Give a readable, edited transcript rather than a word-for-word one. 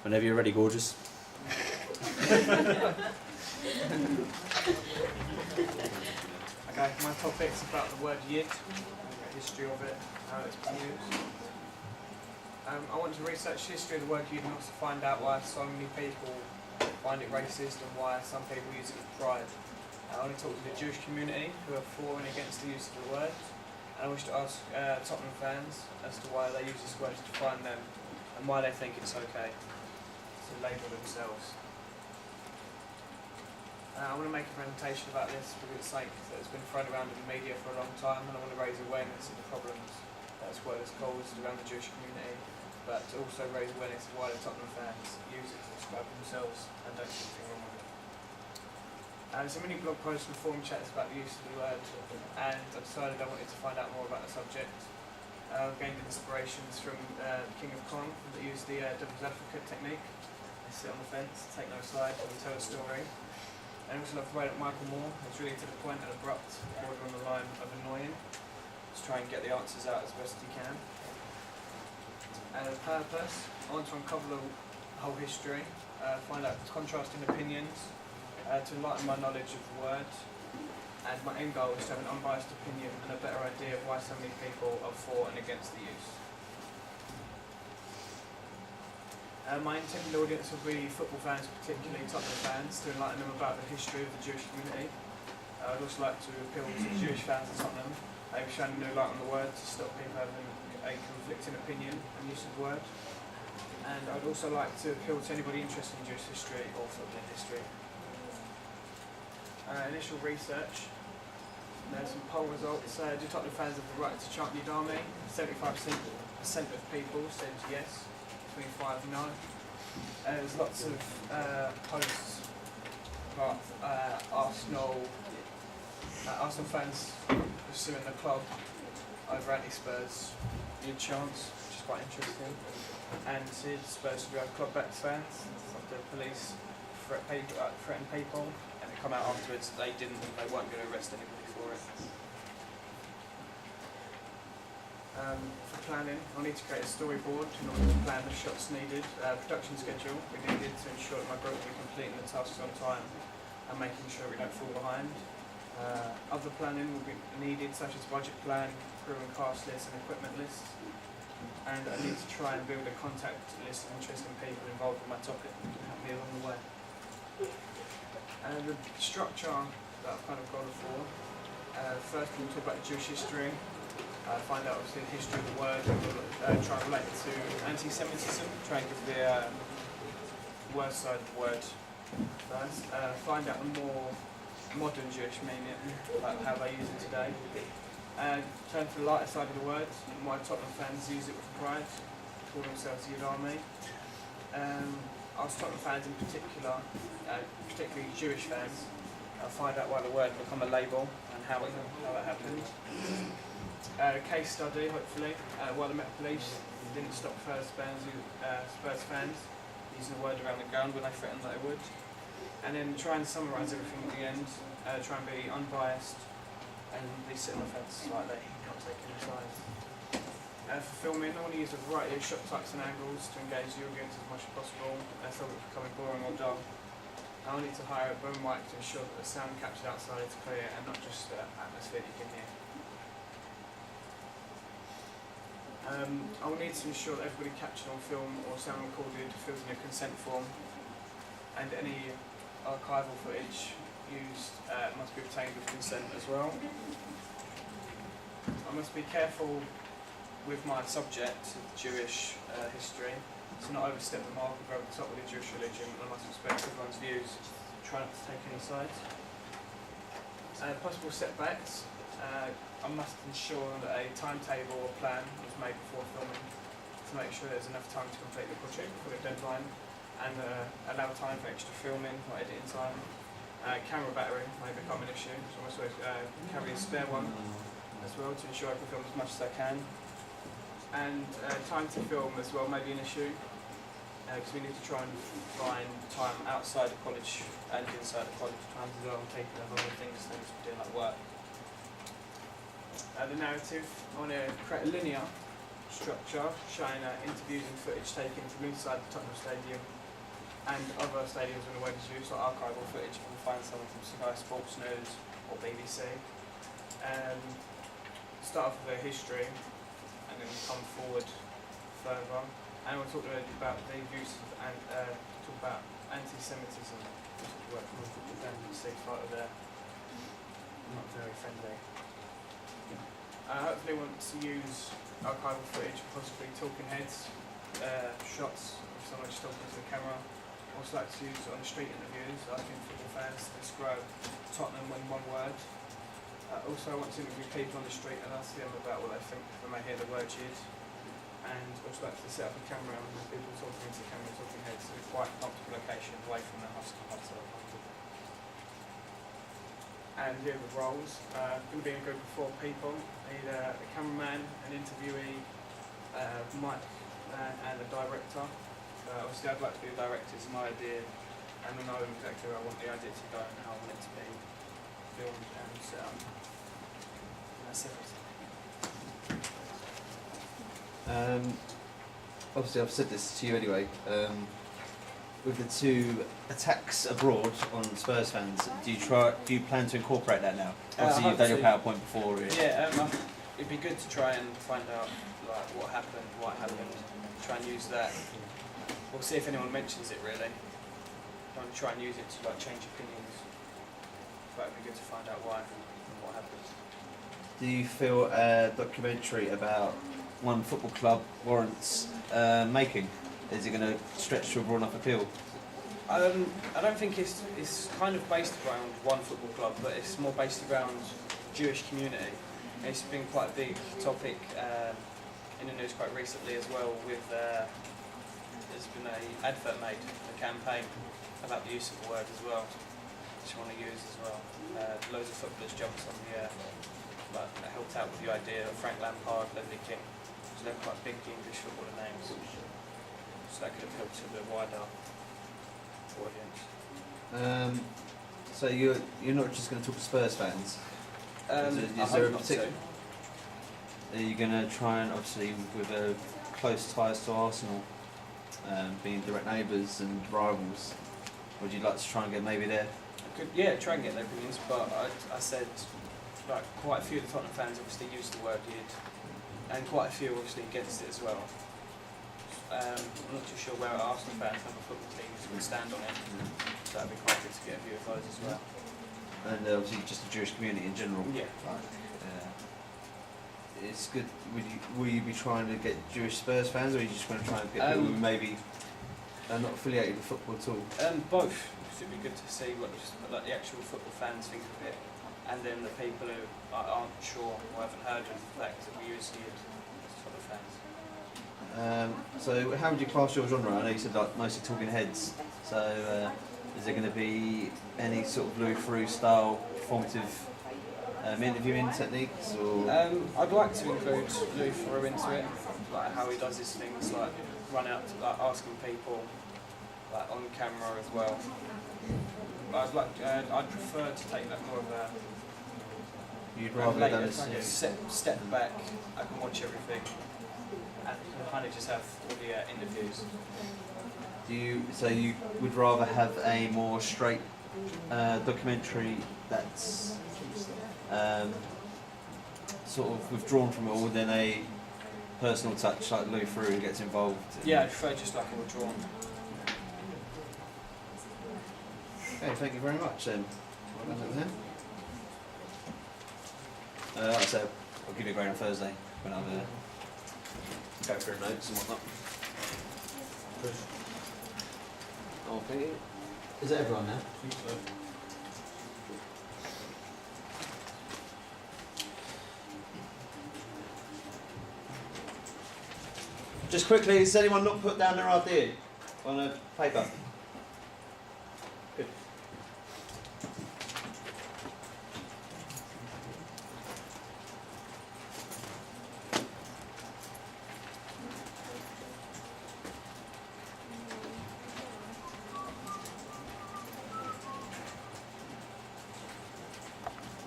Whenever you're ready, gorgeous. Okay, my topic's about the word yid, the history of it, how it's been used. I want to research the history of the word yid and also find out why so many people find it racist and why some people use it with pride. I want to talk to the Jewish community who are for and against the use of the word. And I wish to ask Tottenham fans as to why they use this word to define them and why they think it's okay to label themselves. I want to make a presentation about this for its sake that it's been thrown around in the media for a long time, and I want to raise awareness of the problems that this word has caused around the Jewish community, but to also raise awareness of why the Tottenham fans use it to describe themselves and don't see anything wrong with it. There's many blog posts and forum chats about the use of the word, and I decided I wanted to find out more about the subject. I've gained inspirations from the King of Kong that used the devil's advocate technique. They sit on the fence, take no side, and tell a story. And also love the way that Michael Moore is really to the point and abrupt, bordering on the line of annoying, to try and get the answers out as best he can. And the purpose, I want to uncover the whole history, find out the contrasting opinions, to enlighten my knowledge of the word, and my end goal is to have an unbiased opinion and a better idea of why so many people are for and against the use. My intended audience will be football fans, particularly Tottenham fans, to enlighten them about the history of the Jewish community. I'd also like to appeal to Jewish fans of Tottenham, maybe shine a new light on the word to stop people having a conflicting opinion and use of the word. And I'd also like to appeal to anybody interested in Jewish history or footballing history. Initial research. There's some poll results. Do Tottenham fans have the right to chant Yid Army? 75% of people said yes. 25 no. There's lots of posts about Arsenal fans pursuing the club over anti-Spurs Yid chants, which is quite interesting. And Spurs do have club back fans. The police threaten people, and they come out afterwards that they weren't going to arrest anybody for it. For planning, I'll need to create a storyboard in order to plan the shots needed. Production schedule we needed to ensure that my group will be completing the tasks on time and making sure we don't fall behind. Other planning will be needed, such as budget plan, crew and cast lists and equipment lists. And I need to try and build a contact list of interesting people involved with my topic who can help me along the way. The structure that I've kind of gone for, first we'll talk about Jewish history. Find out obviously the history of the word, try and relate it to anti-Semitism, try and give the worst side of the word first. Find out the more modern Jewish meaning, like how they use it today. Turn to the lighter side of the word, why Tottenham fans use it with pride, call themselves Yid Army. Ask Tottenham fans in particular, particularly Jewish fans, find out why the word become a label and how that happened. Case study, hopefully, why the Met Police didn't stop Spurs fans using the word around the ground when they threatened that they would. And then try and summarise everything at the end, try and be unbiased and be sitting on the fence slightly, not taking any sides. For filming, I want to use a variety of shot types and angles to engage the audience as much as possible, so it's becoming boring or dull. I will need to hire a boom mic to ensure that the sound captured outside is clear and not just the atmosphere that you can hear. I will need to ensure that everybody captured on film or sound recorded fills in a consent form, and any archival footage used must be obtained with consent as well. I must be careful with my subject, Jewish history, to not overstep the mark or go over the top with the Jewish religion. I must respect everyone's views, try not to take any sides. Possible setbacks. I must ensure that a timetable or plan is made before filming to make sure there's enough time to complete the project before the deadline, and allow time for extra filming or editing time. Camera battery may become an issue, so I must always carry a spare one as well to ensure I can film as much as I can. And time to film as well may be an issue, because we need to try and find time outside of college and inside of college times as well, and taking other things we're doing like work. The narrative, I want to create a linear structure showing interviews and footage taken from inside the Tottenham Stadium and other stadiums on the web is used, like archival footage. You can find something from Sky Sports News or BBC. Start off with the history and then come forward further. And we'll talk about the use of talk about anti-Semitism. Work with the tendency part of there. Not very friendly. Hopefully want to use archival footage, possibly talking heads, shots of someone just talking to the camera. Also like to use it on the street interviews, asking football fans to describe Tottenham in one word. Also I want to interview people on the street and ask them about what they think when they hear the word used. And also like to set up a camera and people talking into the camera, talking heads in a quite comfortable location away from the hostile hotel. And here the roles, going to be in a group of 4 people. I need a cameraman, an interviewee, mic man and a director. Obviously I'd like to be the director, it's my idea, and I know exactly where I want the idea to go and how I want it to be filmed and set up. And that's it. Obviously I've said this to you anyway, with the 2 attacks abroad on Spurs fans, do you plan to incorporate that now? Obviously you've done your PowerPoint before. Yeah, it'd be good to try and find out like what happened, try and use that. We'll see if anyone mentions it really. I'll try and use it to like change opinions. But it'd be good to find out why and what happened. Do you feel a documentary about one football club warrants making? Is it going to stretch to a broad enough appeal? I don't think it's kind of based around one football club, but it's more based around Jewish community. It's been quite a big topic in the news quite recently as well. With there's been an advert made, a campaign about the use of the word as well, which I want to use as well. Loads of footballers jumped on the like helped out with the idea of Frank Lampard, Leslie King. So they're quite big English footballer names. So that could have helped to the wider audience. So you're not just going to talk to Spurs fans? Is there a particular? Are you going to try and, obviously with close ties to Arsenal, being direct neighbours and rivals, would you like to try and get maybe there? Yeah, try and get their opinions, but I said like quite a few of the Tottenham fans obviously used the word "yid", and quite a few obviously against it as well. I'm not too sure where Arsenal fans and other football teams would stand on it, so that'd be quite good to get a view of those as well. And obviously just the Jewish community in general. Yeah. Right. It's good. Will you be trying to get Jewish Spurs fans, or are you just going to try and get people who maybe are not affiliated with football at all? Both. It'd be good to see what like the actual football fans think of it, and then the people who aren't sure or haven't heard of the fact that we use it as football fans. So how would you class your genre? I know you said like mostly talking heads. So is there going to be any sort of Louis Theroux style performative interviewing techniques? Or I'd like to include Louis Theroux into it, like how he does his things, like run out to like asking people, like on camera as well. But I'd prefer to take that more of a. You'd rather later, done this, step back. I can watch everything, and kind of just have all the interviews. So you would rather have a more straight documentary that's sort of withdrawn from it all than a personal touch like Louis Theroux gets involved? Yeah, I prefer just like a withdrawn. Okay, thank you very much. Well done over there. Like I said, I'll give you a grade on Thursday when I'm go through notes and whatnot. Okay. Is that everyone now? I think so. Just quickly, has anyone not put down their idea on a paper?